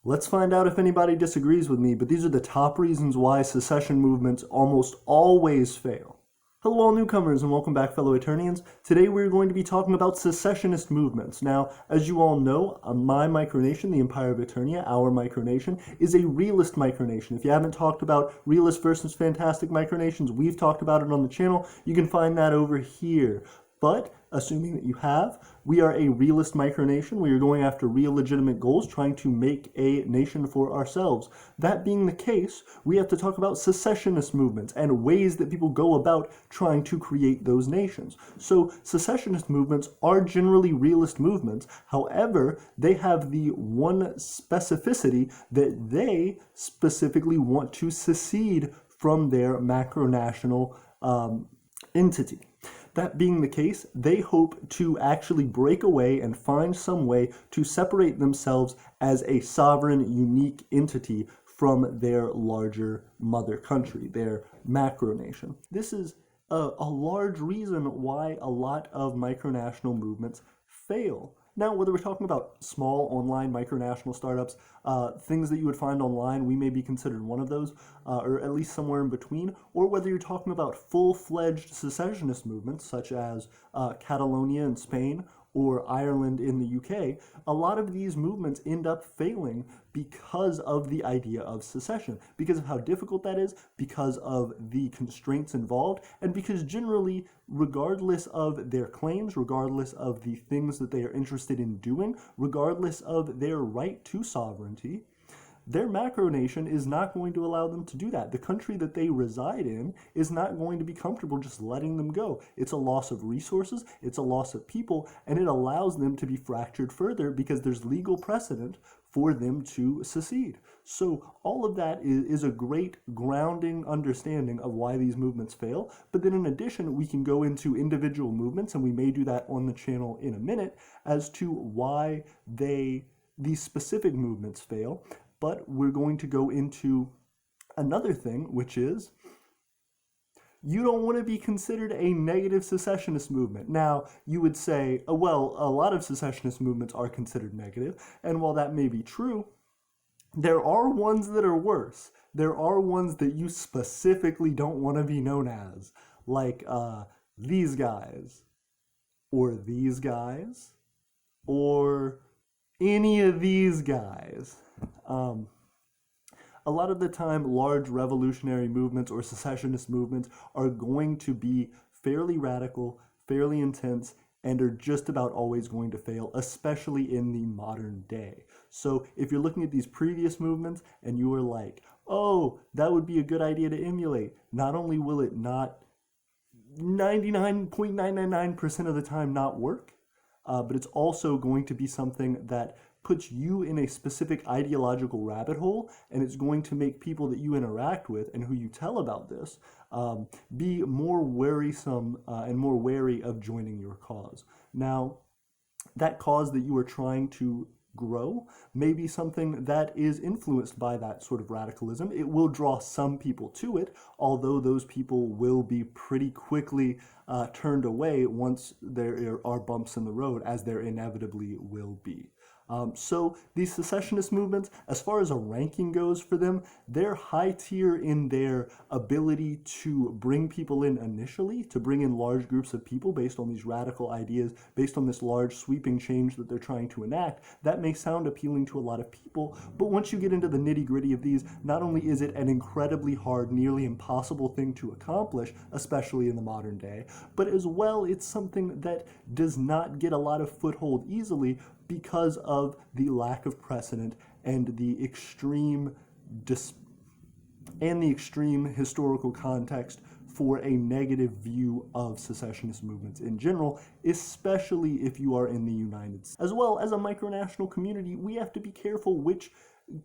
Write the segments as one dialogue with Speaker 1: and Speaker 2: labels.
Speaker 1: Let's find out if anybody disagrees with me, but these are the top reasons why secession movements almost always fail. Hello all newcomers and welcome back fellow Aeternians. Today we're going to be talking about secessionist movements. Now, as you all know, my micronation, the Empire of Aeternia, our micronation, is a realist micronation. If you haven't talked about realist versus fantastic micronations, we've talked about it on the channel. You can find that over here. But, assuming that you have, we are a realist micronation. We are going after real legitimate goals, trying to make a nation for ourselves. That being the case, we have to talk about secessionist movements and ways that people go about trying to create those nations. So, secessionist movements are generally realist movements. However, they have the one specificity that they specifically want to secede from their macronational entity. That being the case, they hope to actually break away and find some way to separate themselves as a sovereign, unique entity from their larger mother country, their macronation. This is a large reason why a lot of micronational movements fail. Now, whether we're talking about small online micronational startups, things that you would find online, we may be considered one of those, or at least somewhere in between, or whether you're talking about full-fledged secessionist movements, such as Catalonia in Spain, or Ireland in the UK, a lot of these movements end up failing because of the idea of secession, because of how difficult that is, because of the constraints involved, and because generally, regardless of their claims, regardless of the things that they are interested in doing, regardless of their right to sovereignty, their macronation is not going to allow them to do that. The country that they reside in is not going to be comfortable just letting them go. It's a loss of resources, it's a loss of people, and it allows them to be fractured further because there's legal precedent for them to secede. So all of that is a great grounding understanding of why these movements fail. But then in addition, we can go into individual movements, and we may do that on the channel in a minute, as to why these specific movements fail. But we're going to go into another thing, which is you don't want to be considered a negative secessionist movement. Now, you would say, oh, well, a lot of secessionist movements are considered negative, and while that may be true, there are ones that are worse. There are ones that you specifically don't want to be known as, like these guys, or these guys, or any of these guys. A lot of the time, large revolutionary movements or secessionist movements are going to be fairly radical, fairly intense, and are just about always going to fail, especially in the modern day. So if you're looking at these previous movements and you are like, oh, that would be a good idea to emulate, not only will it not 99.999% of the time not work, but it's also going to be something that puts you in a specific ideological rabbit hole, and it's going to make people that you interact with and who you tell about this be more worrisome and more wary of joining your cause. Now, that cause that you are trying to grow may be something that is influenced by that sort of radicalism. It will draw some people to it, although those people will be pretty quickly turned away once there are bumps in the road, as there inevitably will be. So these secessionist movements, as far as a ranking goes for them, they're high tier in their ability to bring people in initially, to bring in large groups of people based on these radical ideas, based on this large sweeping change that they're trying to enact. That may sound appealing to a lot of people, but once you get into the nitty-gritty of these, not only is it an incredibly hard, nearly impossible thing to accomplish, especially in the modern day, but as well it's something that does not get a lot of foothold easily because of the lack of precedent and the extreme historical context for a negative view of secessionist movements in general, especially if you are in the United States. As well as a micronational community, we have to be careful which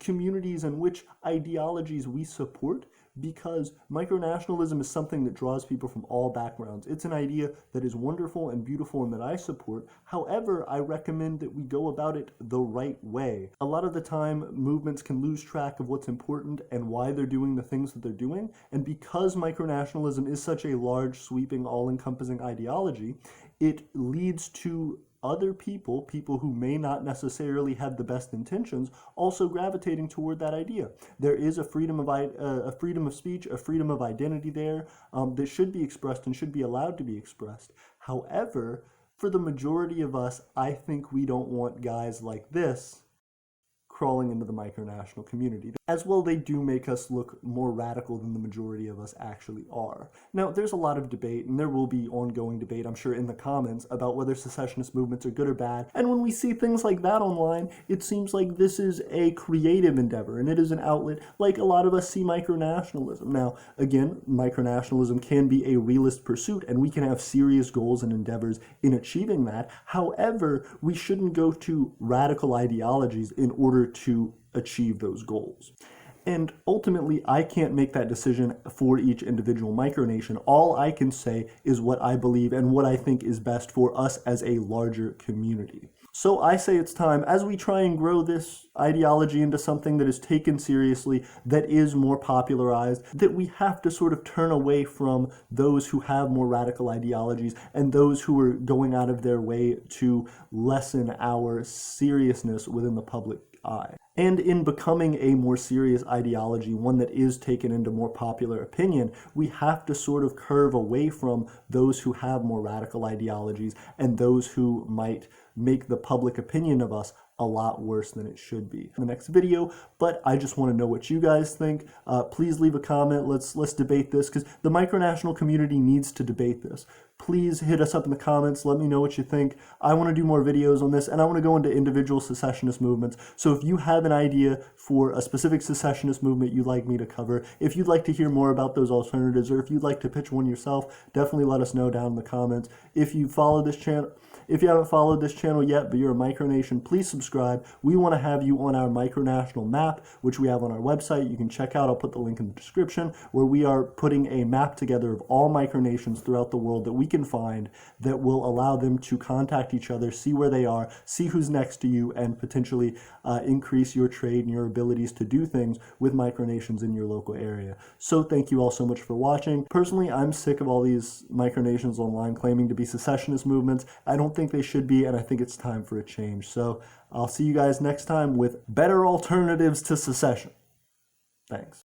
Speaker 1: communities and which ideologies we support, because micronationalism is something that draws people from all backgrounds. It's an idea that is wonderful and beautiful and that I support. However, I recommend that we go about it the right way. A lot of the time, movements can lose track of what's important and why they're doing the things that they're doing, and because micronationalism is such a large, sweeping, all-encompassing ideology, it leads to other people, people who may not necessarily have the best intentions, also gravitating toward that idea. There is a freedom of speech, a freedom of identity there that should be expressed and should be allowed to be expressed. However, for the majority of us, I think we don't want guys like this crawling into the micronational community. As well, they do make us look more radical than the majority of us actually are. Now, there's a lot of debate, and there will be ongoing debate, I'm sure, in the comments about whether secessionist movements are good or bad. And when we see things like that online, it seems like this is a creative endeavor, and it is an outlet like a lot of us see micronationalism. Now, again, micronationalism can be a realist pursuit, and we can have serious goals and endeavors in achieving that. However, we shouldn't go to radical ideologies in order to achieve those goals. And ultimately, I can't make that decision for each individual micronation. All I can say is what I believe and what I think is best for us as a larger community. So I say it's time, as we try and grow this ideology into something that is taken seriously, that is more popularized, that we have to sort of turn away from those who have more radical ideologies and those who are going out of their way to lessen our seriousness within the public eye. And in becoming a more serious ideology, one that is taken into more popular opinion, we have to sort of curve away from those who have more radical ideologies and those who might make the public opinion of us a lot worse than it should be. In the next video, but I just want to know what you guys think. Please leave a comment. Let's debate this, because the micronational community needs to debate this. Please hit us up in the comments. Let me know what you think. I want to do more videos on this, and I want to go into individual secessionist movements. So if you have an idea for a specific secessionist movement you'd like me to cover, if you'd like to hear more about those alternatives, or if you'd like to pitch one yourself, definitely let us know down in the comments. If you follow this channel, if you haven't followed this channel yet, but you're a micronation, please subscribe. We want to have you on our micronational map, which we have on our website. You can check out, I'll put the link in the description, where we are putting a map together of all micronations throughout the world that we can find that will allow them to contact each other, see where they are, see who's next to you, and potentially increase your trade and your abilities to do things with micronations in your local area. So thank you all so much for watching. Personally, I'm sick of all these micronations online claiming to be secessionist movements. I don't think they should be, and I think it's time for a change. So I'll see you guys next time with better alternatives to secession. Thanks.